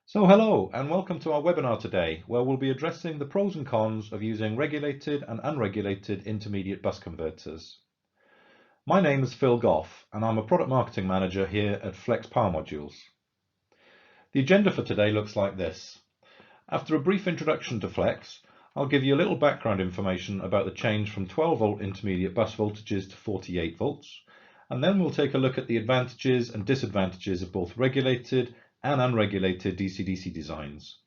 So hello and welcome to our webinar today, where we'll be addressing the pros and cons of using regulated and unregulated intermediate bus converters. My name is Phil Goff and I'm a product marketing manager here at Flex Power Modules. The agenda for today looks like this. After a brief introduction to Flex, I'll give you a little background information about the change from 12 volt intermediate bus voltages to 48 volts, and then we'll take a look at the advantages and disadvantages of both regulated and unregulated DC-DC designs.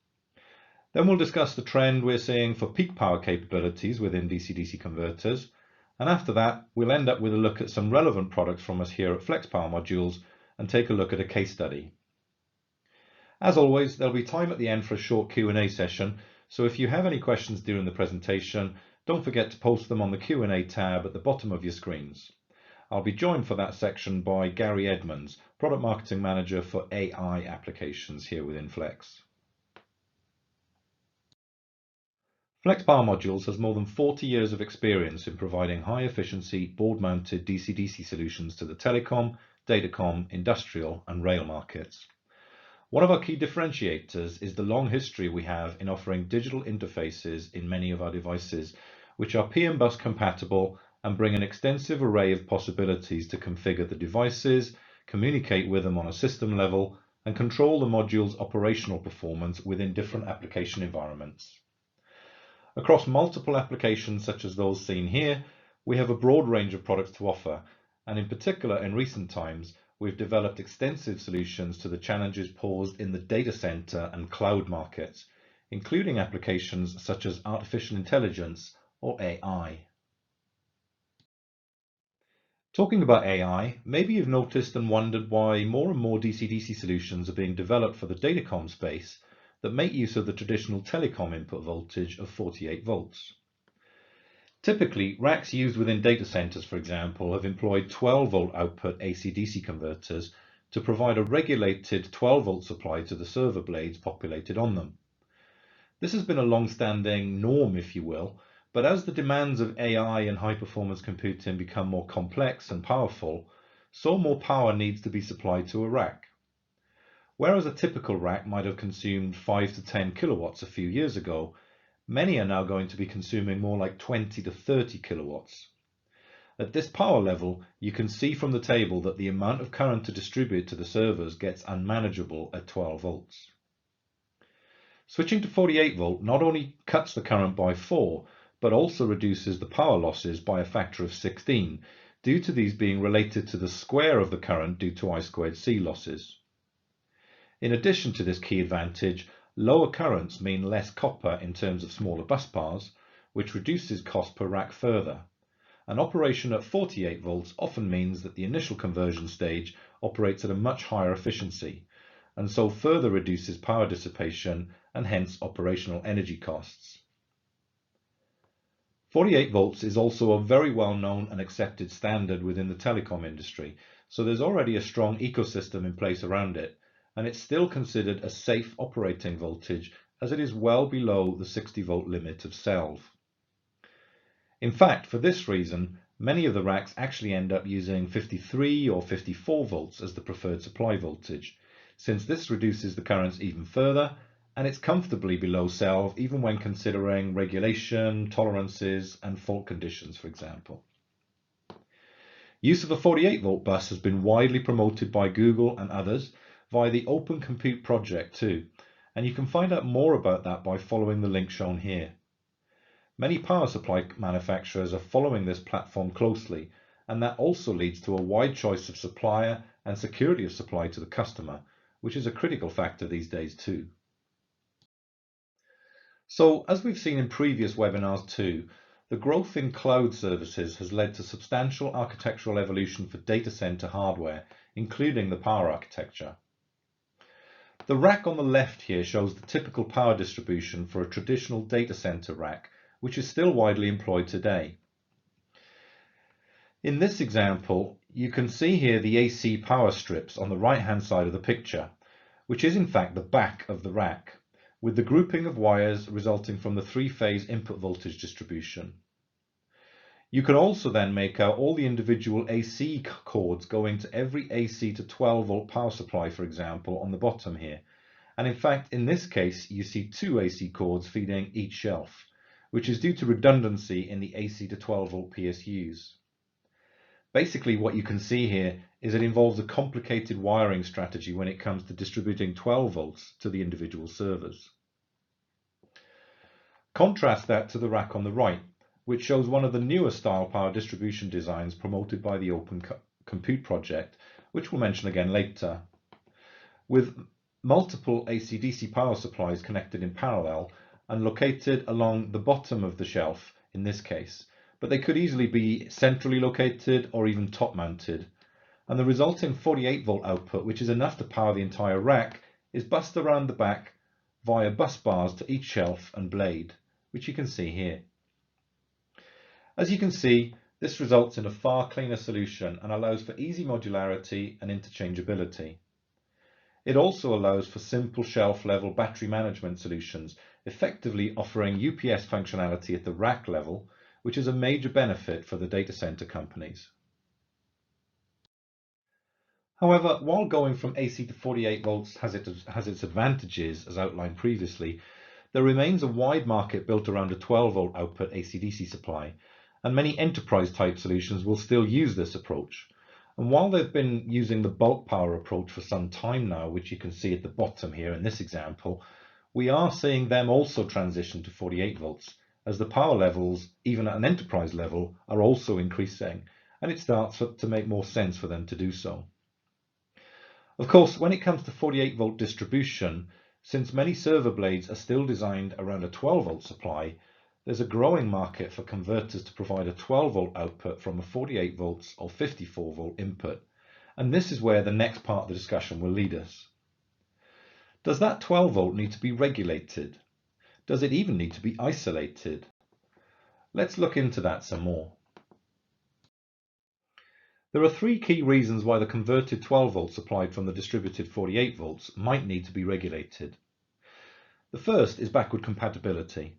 Then we'll discuss the trend we're seeing for peak power capabilities within DC-DC converters, and after that we'll end up with a look at some relevant products from us here at Flex Power Modules and take a look at a case study. As always, there'll be time at the end for a short Q&A session, so if you have any questions during the presentation, don't forget to post them on the Q&A tab at the bottom of your screens. I'll be joined for that section by Gary Edmonds, Product Marketing Manager for AI applications here within Flex. Flex Power Modules has more than 40 years of experience in providing high-efficiency board-mounted DC-DC solutions to the telecom, datacom, industrial and rail markets. One of our key differentiators is the long history we have in offering digital interfaces in many of our devices, which are PM-bus compatible and bring an extensive array of possibilities to configure the devices, communicate with them on a system level, and control the module's operational performance within different application environments. Across multiple applications such as those seen here, we have a broad range of products to offer, and in particular in recent times, we've developed extensive solutions to the challenges posed in the data center and cloud markets, including applications such as artificial intelligence or AI. Talking about AI, maybe you've noticed and wondered why more and more DC-DC solutions are being developed for the datacom space that make use of the traditional telecom input voltage of 48 volts. Typically, racks used within data centers, for example, have employed 12 volt output AC-DC converters to provide a regulated 12 volt supply to the server blades populated on them. This has been a long-standing norm, if you will, but as the demands of AI and high-performance computing become more complex and powerful, so more power needs to be supplied to a rack. Whereas a typical rack might have consumed 5 to 10 kilowatts a few years ago, many are now going to be consuming more like 20 to 30 kilowatts. At this power level, you can see from the table that the amount of current to distribute to the servers gets unmanageable at 12 volts. Switching to 48 volt not only cuts the current by 4, but also reduces the power losses by a factor of 16, due to these being related to the square of the current due to I squared C losses. In addition to this key advantage, lower currents mean less copper in terms of smaller bus bars, which reduces cost per rack further. An operation at 48 volts often means that the initial conversion stage operates at a much higher efficiency, and so further reduces power dissipation and hence operational energy costs. 48 volts is also a very well-known and accepted standard within the telecom industry, so there's already a strong ecosystem in place around it, and it's still considered a safe operating voltage as it is well below the 60 volt limit of SELV. In fact, for this reason, many of the racks actually end up using 53 or 54 volts as the preferred supply voltage, since this reduces the currents even further, and it's comfortably below SELV even when considering regulation, tolerances, and fault conditions, for example. Use of a 48 volt bus has been widely promoted by Google and others via the Open Compute project too, and you can find out more about that by following the link shown here. Many power supply manufacturers are following this platform closely, and that also leads to a wide choice of supplier and security of supply to the customer, which is a critical factor these days too. So, as we've seen in previous webinars too, the growth in cloud services has led to substantial architectural evolution for data center hardware, including the power architecture. The rack on the left here shows the typical power distribution for a traditional data center rack, which is still widely employed today. In this example, you can see here the AC power strips on the right-hand side of the picture, which is in fact the back of the rack, with the grouping of wires resulting from the three-phase input voltage distribution. You can also then make out all the individual AC cords going to every AC to 12 volt power supply, for example, on the bottom here, And in fact, in this case, you see two AC cords feeding each shelf, which is due to redundancy in the AC to 12 volt PSUs. Basically, what you can see here is it involves a complicated wiring strategy when it comes to distributing 12 volts to the individual servers. Contrast that to the rack on the right, which shows one of the newer style power distribution designs promoted by the Open Compute project, which we'll mention again later. With multiple AC/DC power supplies connected in parallel and located along the bottom of the shelf in this case, but they could easily be centrally located or even top mounted. And the resulting 48 volt output, which is enough to power the entire rack, is bussed around the back via bus bars to each shelf and blade, which you can see here. As you can see, this results in a far cleaner solution and allows for easy modularity and interchangeability. It also allows for simple shelf level battery management solutions, effectively offering UPS functionality at the rack level, which is a major benefit for the data center companies. However, while going from AC to 48 volts has its advantages, as outlined previously, there remains a wide market built around a 12 volt output AC/DC supply, and many enterprise type solutions will still use this approach. And while they've been using the bulk power approach for some time now, which you can see at the bottom here in this example, we are seeing them also transition to 48 volts, as the power levels, even at an enterprise level, are also increasing, and it starts to make more sense for them to do so. Of course, when it comes to 48 volt distribution, since many server blades are still designed around a 12 volt supply, there's a growing market for converters to provide a 12 volt output from a 48 volts or 54 volt input. And this is where the next part of the discussion will lead us. Does that 12 volt need to be regulated? Does it even need to be isolated? Let's look into that some more. There are three key reasons why the converted 12 volts supplied from the distributed 48 volts might need to be regulated. The first is backward compatibility.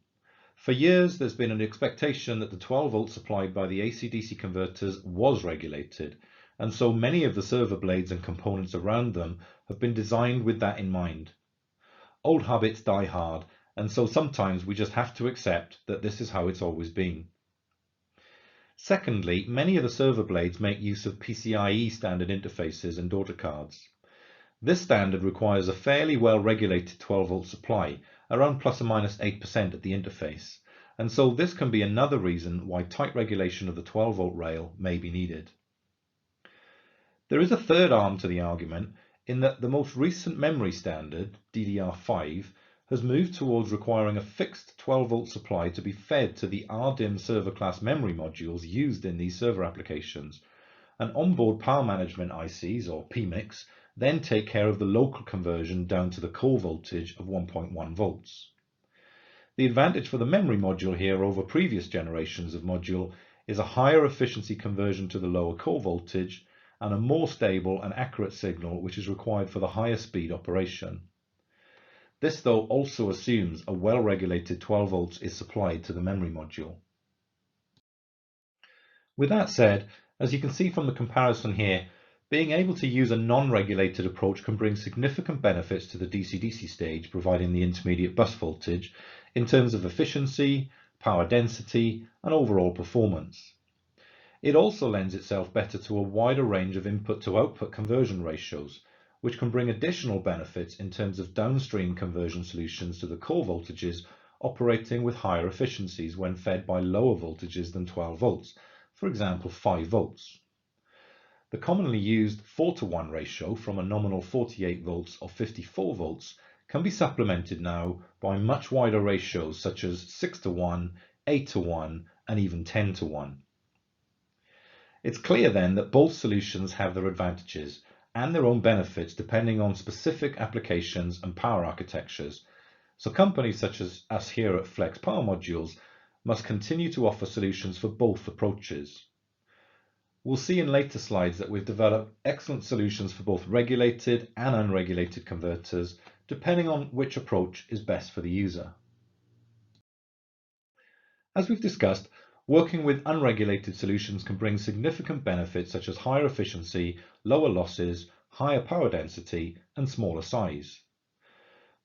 For years, there's been an expectation that the 12 volts supplied by the AC/DC converters was regulated, and so many of the server blades and components around them have been designed with that in mind. Old habits die hard, and so sometimes we just have to accept that this is how it's always been. Secondly, many of the server blades make use of PCIe standard interfaces and daughter cards. This standard requires a fairly well-regulated 12 volt supply, around plus or minus 8% at the interface, and so this can be another reason why tight regulation of the 12 volt rail may be needed. There is a third arm to the argument in that the most recent memory standard, DDR5, has moved towards requiring a fixed 12 volt supply to be fed to the RDIMM server class memory modules used in these server applications, and onboard power management ICs, or PMICs, then take care of the local conversion down to the core voltage of 1.1 volts. The advantage for the memory module here over previous generations of module is a higher efficiency conversion to the lower core voltage and a more stable and accurate signal which is required for the higher speed operation. This though also assumes a well-regulated 12 volts is supplied to the memory module. With that said, as you can see from the comparison here, being able to use a non-regulated approach can bring significant benefits to the DC-DC stage, providing the intermediate bus voltage in terms of efficiency, power density, and overall performance. It also lends itself better to a wider range of input to output conversion ratios, which can bring additional benefits in terms of downstream conversion solutions to the core voltages operating with higher efficiencies when fed by lower voltages than 12 volts, for example 5 volts. The commonly used 4:1 ratio from a nominal 48 volts or 54 volts can be supplemented now by much wider ratios such as 6:1, 8:1, and even 10:1. It's clear then that both solutions have their advantages and their own benefits depending on specific applications and power architectures, so companies such as us here at Flex Power Modules must continue to offer solutions for both approaches. We'll see in later slides that we've developed excellent solutions for both regulated and unregulated converters, depending on which approach is best for the user. As we've discussed, working with unregulated solutions can bring significant benefits such as higher efficiency, lower losses, higher power density, and smaller size.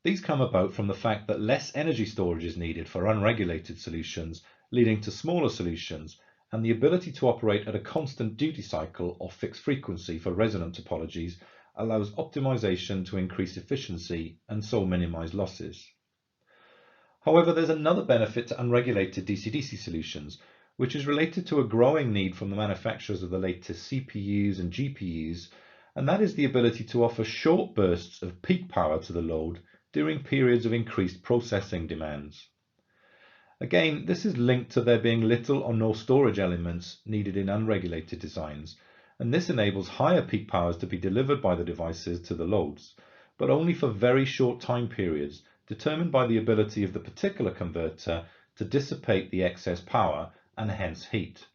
These come about from the fact that less energy storage is needed for unregulated solutions, leading to smaller solutions, and the ability to operate at a constant duty cycle or fixed frequency for resonant topologies allows optimization to increase efficiency and so minimize losses. However, there's another benefit to unregulated DC-DC solutions, which is related to a growing need from the manufacturers of the latest CPUs and GPUs, and that is the ability to offer short bursts of peak power to the load during periods of increased processing demands. Again, this is linked to there being little or no storage elements needed in unregulated designs, and this enables higher peak powers to be delivered by the devices to the loads, but only for very short time periods, determined by the ability of the particular converter to dissipate the excess power and hence heat.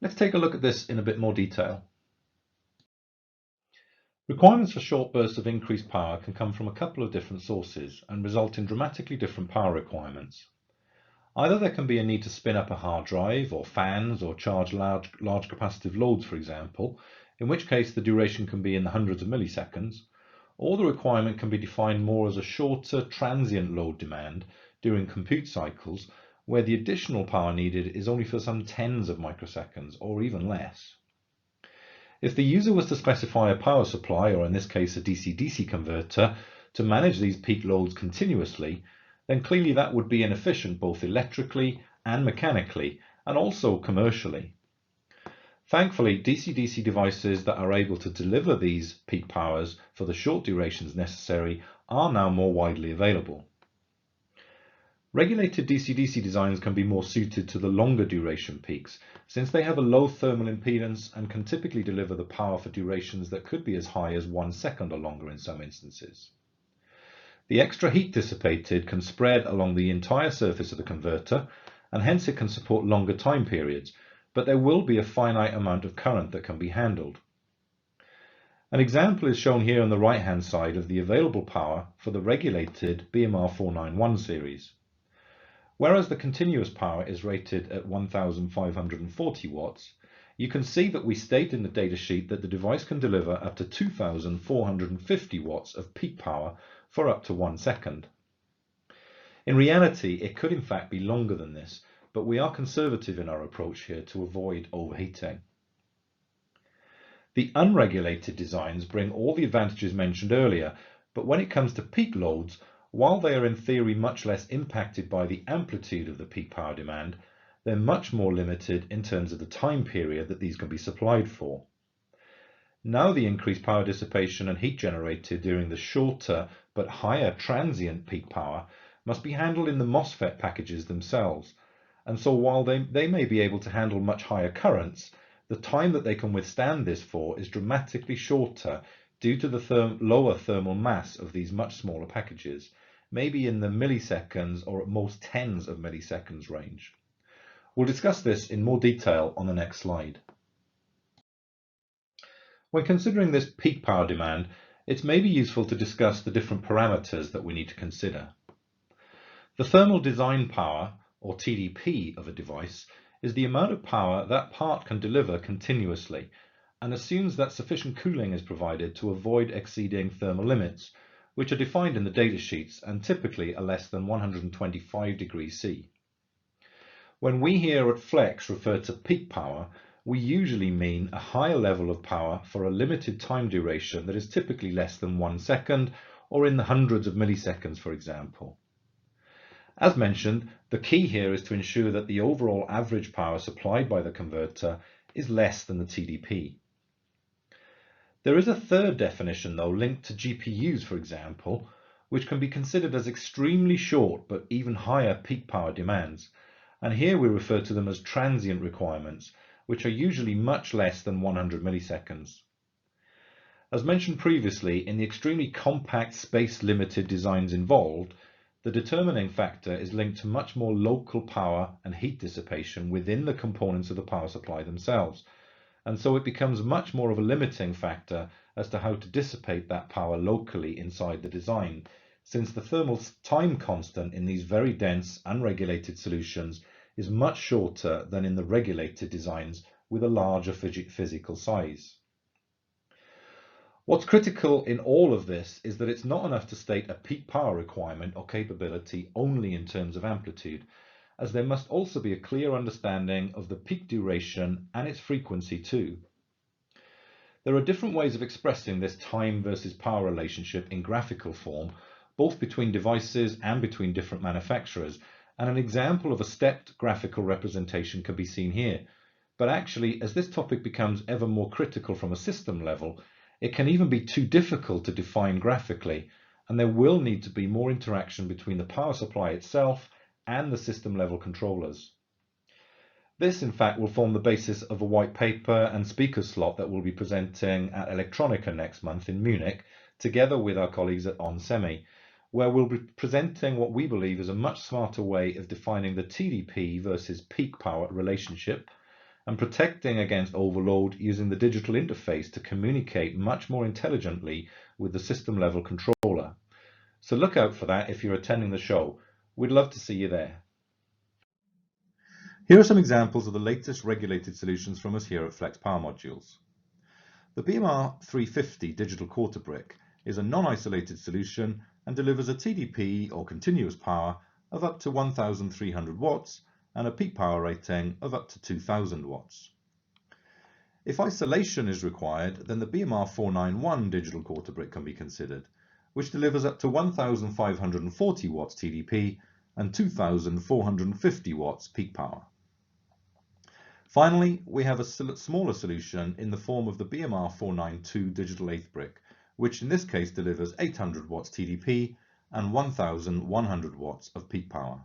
Let's take a look at this in a bit more detail. Requirements for short bursts of increased power can come from a couple of different sources and result in dramatically different power requirements. Either there can be a need to spin up a hard drive or fans or charge large capacitive loads, for example, in which case the duration can be in the hundreds of milliseconds, or the requirement can be defined more as a shorter transient load demand during compute cycles where the additional power needed is only for some tens of microseconds or even less. If the user was to specify a power supply, or in this case a DC-DC converter, to manage these peak loads continuously, then clearly that would be inefficient both electrically and mechanically, and also commercially. Thankfully, DC-DC devices that are able to deliver these peak powers for the short durations necessary are now more widely available. Regulated DC-DC designs can be more suited to the longer duration peaks, since they have a low thermal impedance and can typically deliver the power for durations that could be as high as 1 second or longer in some instances. The extra heat dissipated can spread along the entire surface of the converter, and hence it can support longer time periods, but there will be a finite amount of current that can be handled. An example is shown here on the right-hand side of the available power for the regulated BMR 491 series. Whereas the continuous power is rated at 1540 watts, you can see that we state in the datasheet that the device can deliver up to 2450 watts of peak power for up to 1 second. In reality, it could in fact be longer than this, but we are conservative in our approach here to avoid overheating. The unregulated designs bring all the advantages mentioned earlier, but when it comes to peak loads, while they are in theory much less impacted by the amplitude of the peak power demand, they're much more limited in terms of the time period that these can be supplied for. Now the increased power dissipation and heat generated during the shorter but higher transient peak power must be handled in the MOSFET packages themselves, and so while they may be able to handle much higher currents, the time that they can withstand this for is dramatically shorter due to the lower thermal mass of these much smaller packages, maybe in the milliseconds or at most tens of milliseconds range. We'll discuss this in more detail on the next slide. When considering this peak power demand, it's maybe useful to discuss the different parameters that we need to consider. The thermal design power, or TDP, of a device is the amount of power that part can deliver continuously, and assumes that sufficient cooling is provided to avoid exceeding thermal limits, which are defined in the datasheets and typically are less than 125 degrees C. When we here at Flex refer to peak power, we usually mean a higher level of power for a limited time duration that is typically less than 1 second, or in the hundreds of milliseconds, for example. As mentioned, the key here is to ensure that the overall average power supplied by the converter is less than the TDP. There is a third definition, though, linked to GPUs, for example, which can be considered as extremely short but even higher peak power demands, and here we refer to them as transient requirements, which are usually much less than 100 milliseconds. As mentioned previously, in the extremely compact space-limited designs involved, the determining factor is linked to much more local power and heat dissipation within the components of the power supply themselves, and so it becomes much more of a limiting factor as to how to dissipate that power locally inside the design, since the thermal time constant in these very dense, unregulated solutions is much shorter than in the regulated designs with a larger physical size. What's critical in all of this is that it's not enough to state a peak power requirement or capability only in terms of amplitude, as there must also be a clear understanding of the peak duration and its frequency too. There are different ways of expressing this time versus power relationship in graphical form, both between devices and between different manufacturers, and an example of a stepped graphical representation can be seen here. But actually, as this topic becomes ever more critical from a system level, it can even be too difficult to define graphically, and there will need to be more interaction between the power supply itself and the system level controllers. This, in fact, will form the basis of a white paper and speaker slot that we'll be presenting at Electronica next month in Munich, together with our colleagues at onsemi, where we'll be presenting what we believe is a much smarter way of defining the TDP versus peak power relationship and protecting against overload using the digital interface to communicate much more intelligently with the system level controller. So look out for that if you're attending the show. We'd love to see you there. Here are some examples of the latest regulated solutions from us here at Flex Power Modules. The BMR 350 digital quarter brick is a non-isolated solution and delivers a TDP or continuous power of up to 1,300 watts and a peak power rating of up to 2,000 watts. If isolation is required, then the BMR 491 digital quarter brick can be considered, which delivers up to 1,540 watts TDP and 2,450 watts peak power. Finally, we have a smaller solution in the form of the BMR 492 digital eighth brick, which in this case delivers 800 watts TDP and 1,100 watts of peak power.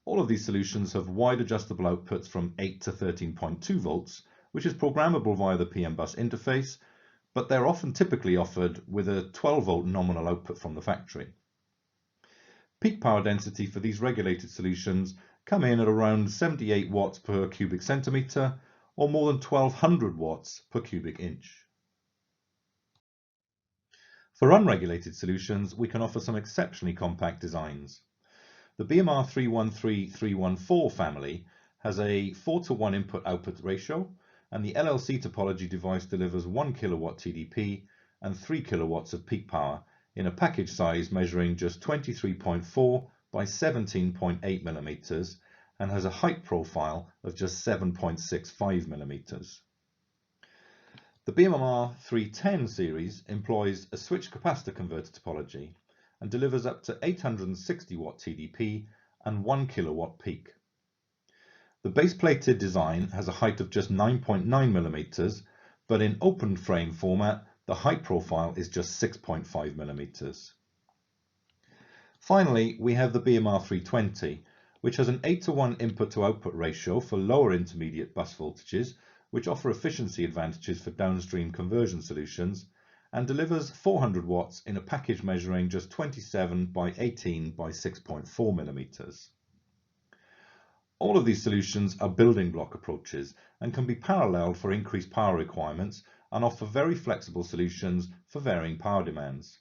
All of these solutions have wide adjustable outputs from 8 to 13.2 volts, which is programmable via the PM bus interface, but they're often typically offered with a 12 volt nominal output from the factory. Peak power density for these regulated solutions come in at around 78 watts per cubic centimetre or more than 1,200 watts per cubic inch. For unregulated solutions, we can offer some exceptionally compact designs. The BMR 313-314 family has a 4:1 input-output ratio, and the LLC topology device delivers 1 kilowatt TDP and 3 kilowatts of peak power in a package size measuring just 23.4 by 17.8 millimeters and has a height profile of just 7.65 millimeters. The BMR 310 series employs a switch capacitor converter topology and delivers up to 860 watt TDP and 1 kilowatt peak. The base-plated design has a height of just 9.9 millimeters, but in open frame format, the height profile is just 6.5 millimeters. Finally, we have the BMR 320, which has an 8:1 input to output ratio for lower intermediate bus voltages, which offer efficiency advantages for downstream conversion solutions, and delivers 400 watts in a package measuring just 27 by 18 by 6.4 millimeters. All of these solutions are building block approaches and can be paralleled for increased power requirements and offer very flexible solutions for varying power demands.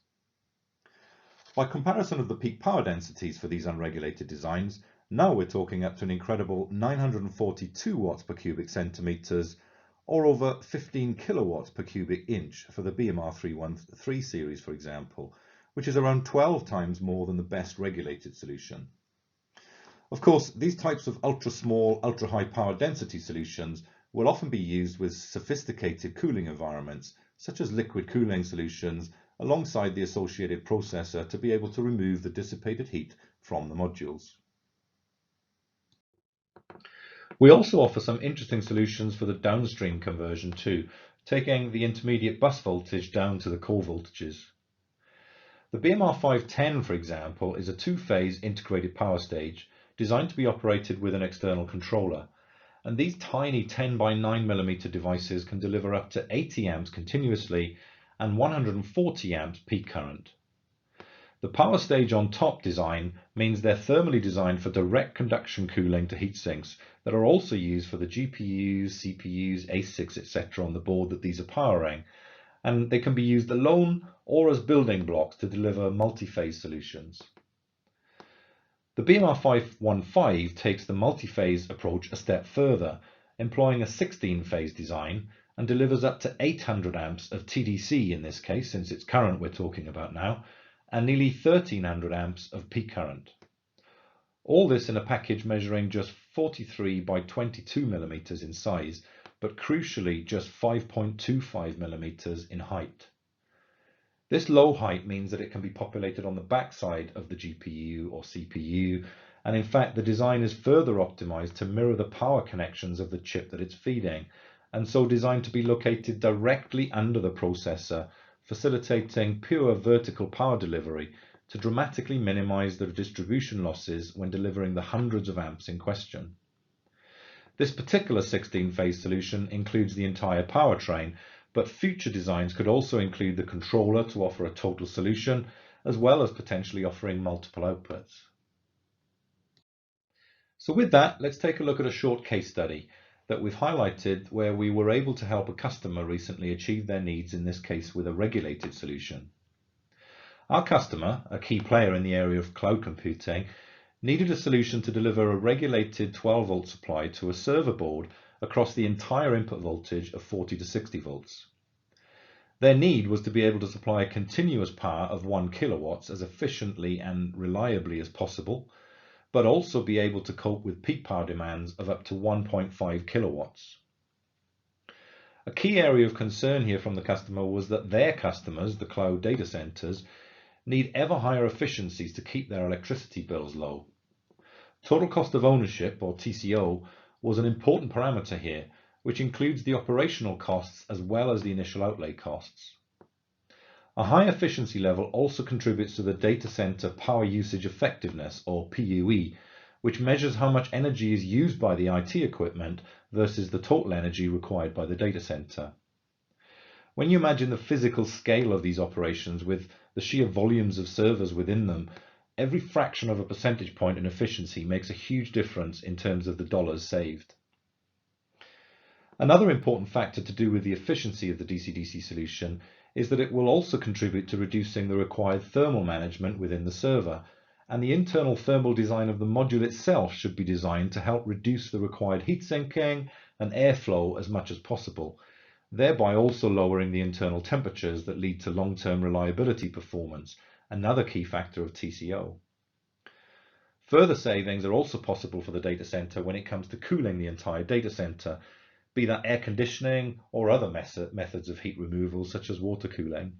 By comparison of the peak power densities for these unregulated designs, now we're talking up to an incredible 942 watts per cubic centimeters or over 15 kilowatts per cubic inch for the BMR 313 series, for example, which is around 12 times more than the best regulated solution. Of course, these types of ultra-small, ultra-high power density solutions will often be used with sophisticated cooling environments, such as liquid cooling solutions, alongside the associated processor to be able to remove the dissipated heat from the modules. We also offer some interesting solutions for the downstream conversion too, taking the intermediate bus voltage down to the core voltages. The BMR 510, for example, is a two-phase integrated power stage designed to be operated with an external controller. And these tiny 10 by 9 millimeter devices can deliver up to 80 amps continuously and 140 amps peak current. The power stage on top design means they're thermally designed for direct conduction cooling to heat sinks that are also used for the GPUs, CPUs, ASICs, etc. on the board that these are powering, and they can be used alone or as building blocks to deliver multi-phase solutions. The BMR 515 takes the multi-phase approach a step further, employing a 16-phase design and delivers up to 800 amps of TDC in this case, since it's current we're talking about now, and nearly 1300 amps of peak current. All this in a package measuring just 43 by 22 millimeters in size, but crucially just 5.25 millimeters in height. This low height means that it can be populated on the backside of the GPU or CPU, and in fact the design is further optimized to mirror the power connections of the chip that it's feeding, and so designed to be located directly under the processor, facilitating pure vertical power delivery to dramatically minimize the distribution losses when delivering the hundreds of amps in question. This particular 16-phase solution includes the entire powertrain, but future designs could also include the controller to offer a total solution, as well as potentially offering multiple outputs. So with that, let's take a look at a short case study that we've highlighted where we were able to help a customer recently achieve their needs, in this case with a regulated solution. Our customer, a key player in the area of cloud computing, needed a solution to deliver a regulated 12-volt supply to a server board across the entire input voltage of 40 to 60 volts. Their need was to be able to supply a continuous power of 1 kilowatts as efficiently and reliably as possible, but also be able to cope with peak power demands of up to 1.5 kilowatts. A key area of concern here from the customer was that their customers, the cloud data centers, need ever higher efficiencies to keep their electricity bills low. Total cost of ownership, or TCO, was an important parameter here, which includes the operational costs as well as the initial outlay costs. A high efficiency level also contributes to the data center power usage effectiveness, or PUE, which measures how much energy is used by the IT equipment versus the total energy required by the data center. When you imagine the physical scale of these operations with the sheer volumes of servers within them, every fraction of a percentage point in efficiency makes a huge difference in terms of the dollars saved. Another important factor to do with the efficiency of the DC-DC solution is that it will also contribute to reducing the required thermal management within the server, and the internal thermal design of the module itself should be designed to help reduce the required heat sinking and airflow as much as possible, thereby also lowering the internal temperatures that lead to long-term reliability performance, another key factor of TCO. Further savings are also possible for the data center when it comes to cooling the entire data center, be that air conditioning or other methods of heat removal such as water cooling.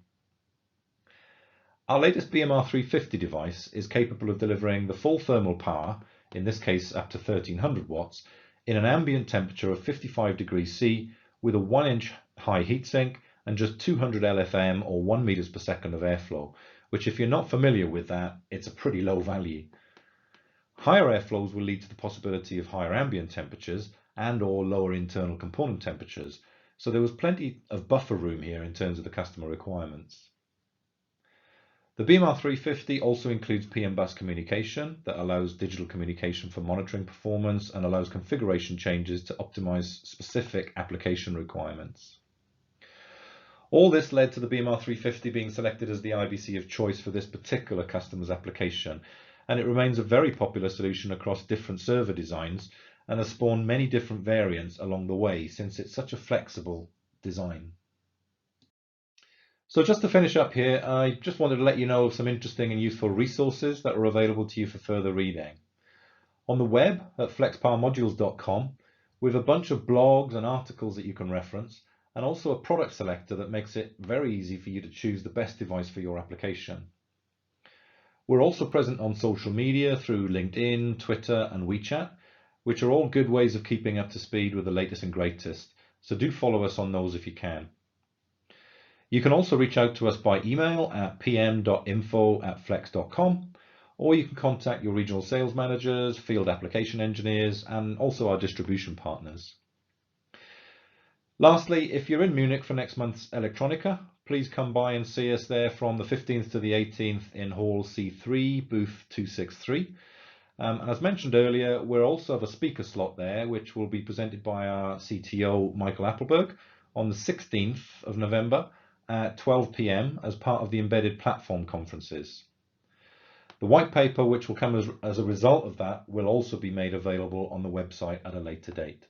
Our latest BMR350 device is capable of delivering the full thermal power, in this case up to 1300 watts, in an ambient temperature of 55 degrees C with a 1-inch high heatsink and just 200 LFM or 1 meters per second of airflow, which if you're not familiar with that, it's a pretty low value. Higher airflows will lead to the possibility of higher ambient temperatures and or lower internal component temperatures, so there was plenty of buffer room here in terms of the customer requirements. The BMR350 also includes PM bus communication that allows digital communication for monitoring performance and allows configuration changes to optimize specific application requirements. All this led to the BMR350 being selected as the IBC of choice for this particular customer's application, and it remains a very popular solution across different server designs and has spawned many different variants along the way since it's such a flexible design. So just to finish up here, I just wanted to let you know of some interesting and useful resources that are available to you for further reading. On the web at flexpowermodules.com, we have a bunch of blogs and articles that you can reference, and also a product selector that makes it very easy for you to choose the best device for your application. We're also present on social media through LinkedIn, Twitter, and WeChat, which are all good ways of keeping up to speed with the latest and greatest, so do follow us on those if you can. You can also reach out to us by email at pm.info@flex.com, or you can contact your regional sales managers, field application engineers, and also our distribution partners. Lastly, if you're in Munich for next month's Electronica, please come by and see us there from the 15th to the 18th in Hall C3, booth 263. And as mentioned earlier, we'll also have a speaker slot there, which will be presented by our CTO, Michael Appelberg, on the 16th of November at 12 p.m. as part of the Embedded Platform Conferences. The white paper, which will come as a result of that, will also be made available on the website at a later date.